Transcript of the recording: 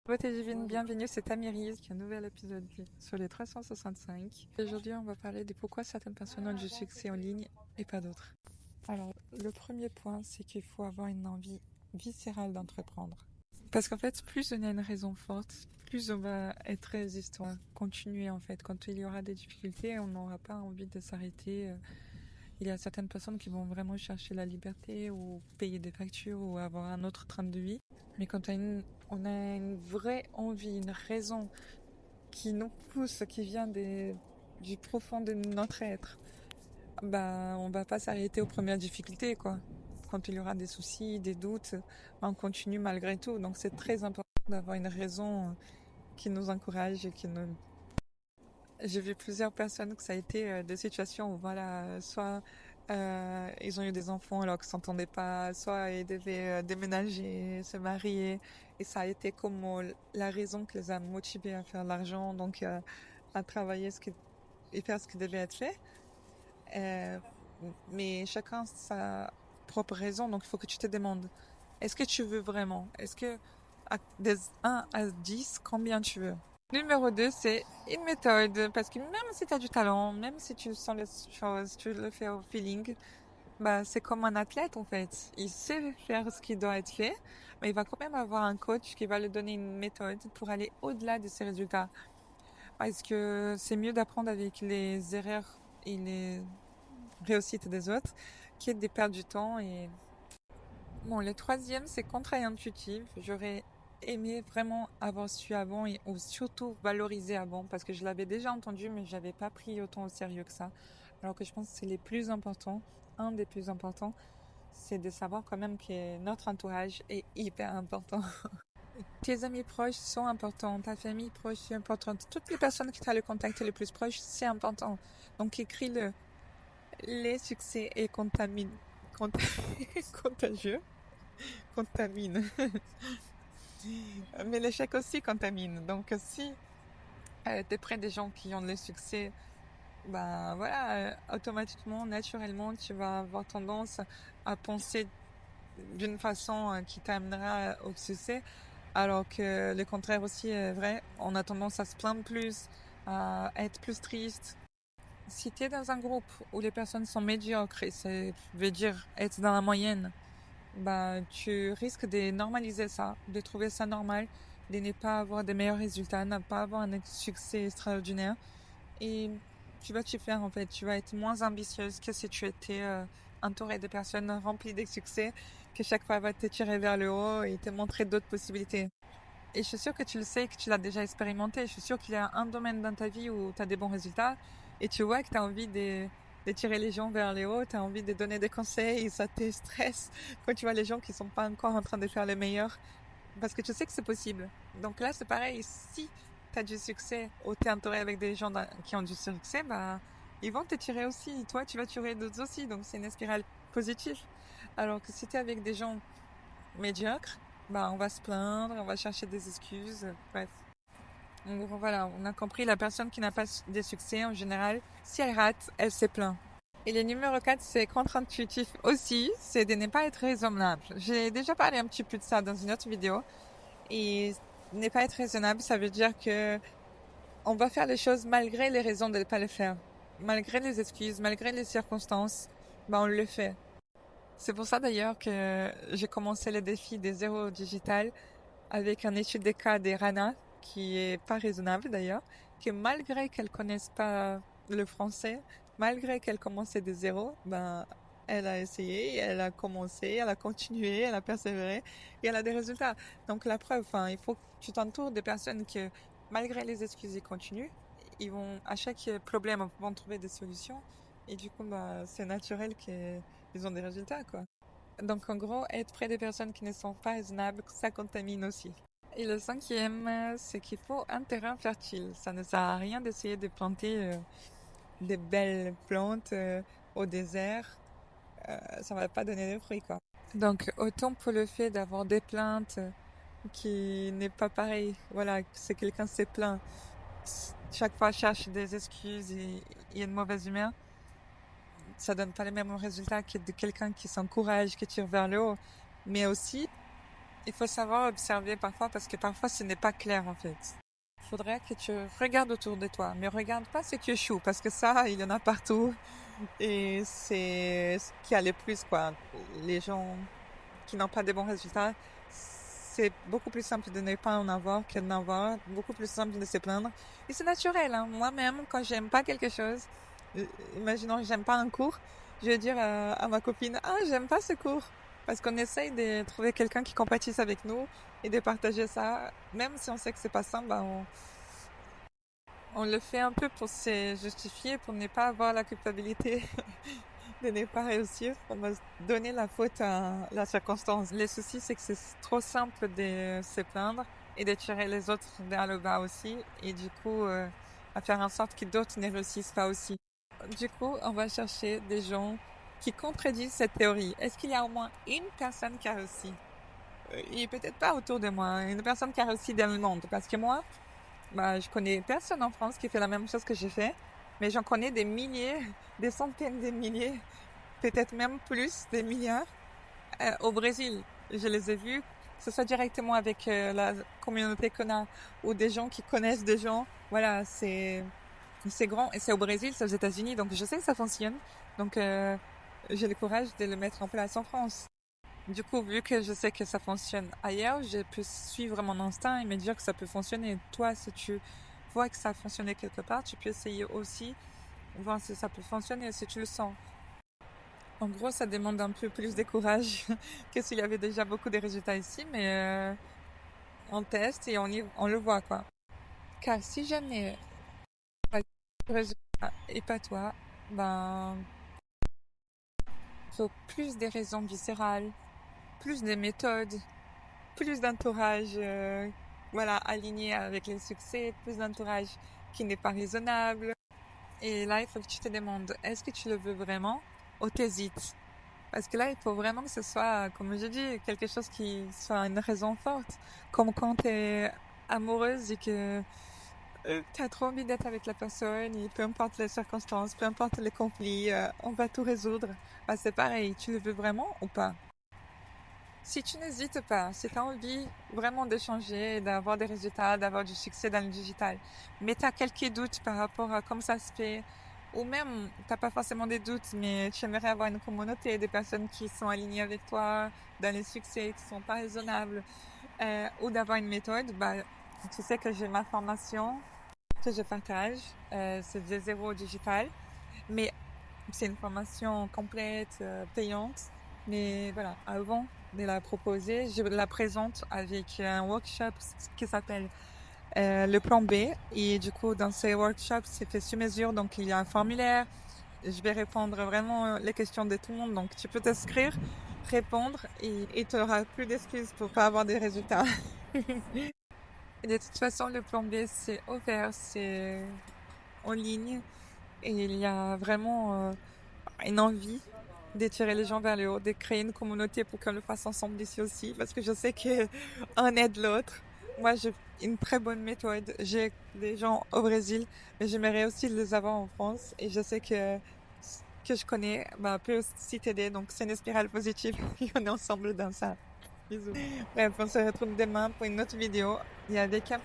Beauté divine, bienvenue, c'est Tamiris qui a un nouvel épisode sur les 365. Aujourd'hui, on va parler de pourquoi certaines personnes ont du succès en ligne et pas d'autres. Alors, le premier point, c'est qu'il faut avoir une envie viscérale d'entreprendre. Parce qu'en fait, plus on a une raison forte, plus on va être résistant, continuer en fait. Quand il y aura des difficultés, on n'aura pas envie de s'arrêter. Il y a certaines personnes qui vont vraiment chercher la liberté ou payer des factures ou avoir un autre train de vie. Mais quand on a une vraie envie, une raison qui nous pousse, qui vient du profond de notre être, bah, on va pas s'arrêter aux premières difficultés, quoi. Quand il y aura des soucis, des doutes, on continue malgré tout. Donc c'est très important d'avoir une raison qui nous encourage et qui nous... J'ai vu plusieurs personnes que ça a été des situations où, voilà, soit ils ont eu des enfants alors qu'ils s'entendaient pas, soit ils devaient déménager, se marier, et ça a été comme la raison qui les a motivés à faire de l'argent, donc à travailler et faire ce qui devait être fait. Euh, mais chacun sa propre raison, donc il faut que tu te demandes, est-ce que tu veux vraiment? Est-ce que des 1 à 10, combien tu veux? Numéro 2, c'est une méthode, parce que même si tu as du talent, même si tu sens les choses, tu le fais au feeling, bah, c'est comme un athlète en fait. Il sait faire ce qui doit être fait, mais il va quand même avoir un coach qui va lui donner une méthode pour aller au-delà de ses résultats. Parce que c'est mieux d'apprendre avec les erreurs et les réussites des autres que de perdre du temps. Et bon, le troisième, c'est contre-intuitif. J'aurais aimé vraiment avoir su avant ou surtout valoriser avant parce que je l'avais déjà entendu, mais je n'avais pas pris autant au sérieux que ça. Alors que je pense que c'est les plus importants, un des plus importants, c'est de savoir quand même que notre entourage est hyper important. Tes amis proches sont importants, ta famille proche est importante, toutes les personnes qui t'ont le contact le plus proche, c'est important. Donc écris-le. Les succès est contagieux, contamine. Mais l'échec aussi contamine. Donc si tu es près des gens qui ont le succès, ben voilà, automatiquement, naturellement, tu vas avoir tendance à penser d'une façon qui t'amènera au succès, alors que le contraire aussi est vrai. On a tendance à se plaindre plus, à être plus triste. Si tu es dans un groupe où les personnes sont médiocres, et ça veut dire être dans la moyenne, bah, tu risques de normaliser ça, de trouver ça normal, de ne pas avoir des meilleurs résultats, ne pas avoir un succès extraordinaire. Et tu vas t'y faire en fait, tu vas être moins ambitieuse que si tu étais entourée de personnes remplies de succès, que chaque fois va te tirer vers le haut et te montrer d'autres possibilités. Et je suis sûre que tu le sais, que tu l'as déjà expérimenté. Je suis sûre qu'il y a un domaine dans ta vie où tu as des bons résultats et tu vois que tu as envie de tirer les gens vers le haut, tu as envie de donner des conseils et ça te stresse quand tu vois les gens qui sont pas encore en train de faire le meilleur parce que tu sais que c'est possible. Donc là, c'est pareil. Si tu as du succès ou tu es entouré avec des gens qui ont du succès, bah, ils vont te tirer aussi. Toi, tu vas tirer d'autres aussi. Donc c'est une spirale positive. Alors que si tu es avec des gens médiocres, bah, on va se plaindre, on va chercher des excuses. Bref. En gros, voilà, on a compris, la personne qui n'a pas de succès, en général, si elle rate, elle se plaint. Et le numéro 4, c'est contre-intuitif aussi, c'est de ne pas être raisonnable. J'ai déjà parlé un petit peu de ça dans une autre vidéo. Et ne pas être raisonnable, ça veut dire que on va faire les choses malgré les raisons de ne pas le faire. Malgré les excuses, malgré les circonstances, ben on le fait. C'est pour ça d'ailleurs que j'ai commencé le défi des zéro digital avec une étude des cas des Rana, qui est pas raisonnable d'ailleurs, que malgré qu'elle connaisse pas le français, malgré qu'elle commençait de zéro, ben elle a essayé, elle a commencé, elle a continué, elle a persévéré et elle a des résultats. Donc la preuve, enfin, il faut que tu t'entoures de personnes qui, malgré les excuses, ils continuent. Ils vont, à chaque problème, vont trouver des solutions. Et du coup, bah, c'est naturel qu'ils ont des résultats, quoi. Donc en gros, être près des personnes qui ne sont pas raisonnables, ça contamine aussi. Et le cinquième, c'est qu'il faut un terrain fertile. Ça ne sert à rien d'essayer de planter des belles plantes au désert. Ça va pas donner de fruits, quoi. Donc autant pour le fait d'avoir des plaintes qui n'est pas pareil. Voilà, c'est quelqu'un qui s'est plaint. Chaque fois cherche des excuses et il y a une mauvaise humeur. Ça donne pas les mêmes résultats que de quelqu'un qui s'encourage, qui tire vers le haut. Mais aussi, Il faut savoir observer parfois parce que parfois ce n'est pas clair en fait. Il faudrait que tu regardes autour de toi, mais regarde pas ce qui échoue parce que ça, il y en a partout et c'est ce qui a le plus quoi. Les gens qui n'ont pas de bons résultats, c'est beaucoup plus simple de ne pas en avoir que d'en avoir, beaucoup plus simple de se plaindre. Et c'est naturel, hein. Moi-même, quand j'aime pas quelque chose, euh, imaginons que j'aime pas un cours, je vais dire à ma copine, ah, j'aime pas ce cours. Parce qu'on essaye de trouver quelqu'un qui compatisse avec nous et de partager ça. Même si on sait que c'est pas simple, bah, on le fait un peu pour se justifier, pour ne pas avoir la culpabilité de ne pas réussir. On va donner la faute à la circonstance. Le souci, c'est que c'est trop simple de se plaindre et de tirer les autres vers le bas aussi. Et du coup, à faire en sorte que d'autres ne réussissent pas aussi. Du coup, on va chercher des gens qui contredisent cette théorie. Est-ce qu'il y a au moins une personne qui a réussi? Et peut-être pas autour de moi, une personne qui a réussi dans le monde. Parce que moi, bah, je connais personne en France qui fait la même chose que j'ai fait, mais j'en connais des milliers, des centaines de milliers, peut-être même plus, des milliards, au Brésil. Je les ai vus, que ce soit directement avec la communauté qu'on a ou des gens qui connaissent des gens. Voilà, c'est grand et c'est au Brésil, c'est aux États-Unis, donc je sais que ça fonctionne. Donc j'ai le courage de le mettre en place en France. Du coup, vu que je sais que ça fonctionne ailleurs, je peux suivre mon instinct et me dire que ça peut fonctionner. Toi, si tu vois que ça a fonctionné quelque part, tu peux essayer aussi, voir si ça peut fonctionner, si tu le sens. En gros, ça demande un peu plus de courage que s'il y avait déjà beaucoup de résultats ici, mais on teste et on le voit, quoi. Car si jamais pas de résultat et pas toi, ben, il faut plus des raisons viscérales, plus de méthodes, plus d'entourage voilà, aligné avec les succès, plus d'entourage qui n'est pas raisonnable. Et là, il faut que tu te demandes, est-ce que tu le veux vraiment ou t'hésites? Parce que là, il faut vraiment que ce soit, comme je dis, quelque chose qui soit une raison forte. Comme quand tu es amoureuse et que tu as trop envie d'être avec la personne, et peu importe les circonstances, peu importe les conflits, on va tout résoudre. Bah, c'est pareil, tu le veux vraiment ou pas? Si tu n'hésites pas, si tu as envie vraiment d'échanger, d'avoir des résultats, d'avoir du succès dans le digital, mais tu as quelques doutes par rapport à comment ça se fait, ou même tu n'as pas forcément des doutes, mais tu aimerais avoir une communauté, des personnes qui sont alignées avec toi dans les succès, qui sont pas raisonnables, ou d'avoir une méthode, bah, tu sais que j'ai ma formation que je partage, c'est de zéro digital, mais c'est une formation complète, payante. Mais voilà, avant de la proposer, je la présente avec un workshop qui s'appelle le plan B. Et du coup, dans ces workshops, c'est fait sur mesure. Donc, il y a un formulaire. Je vais répondre vraiment les questions de tout le monde. Donc, tu peux t'inscrire, répondre et tu n'auras plus d'excuses pour pas avoir des résultats. Et de toute façon, le plan B, c'est offert, c'est en ligne. Et il y a vraiment une envie d'étirer les gens vers le haut, de créer une communauté pour qu'on le fasse ensemble ici aussi, parce que je sais que un aide l'autre. Moi, j'ai une très bonne méthode. J'ai des gens au Brésil, mais j'aimerais aussi les avoir en France. Et je sais que je connais bah, peut aussi t'aider. Donc, c'est une spirale positive. Et on est ensemble dans ça. Bisous. Bref, on se retrouve demain pour une autre vidéo. Il y a des câbles.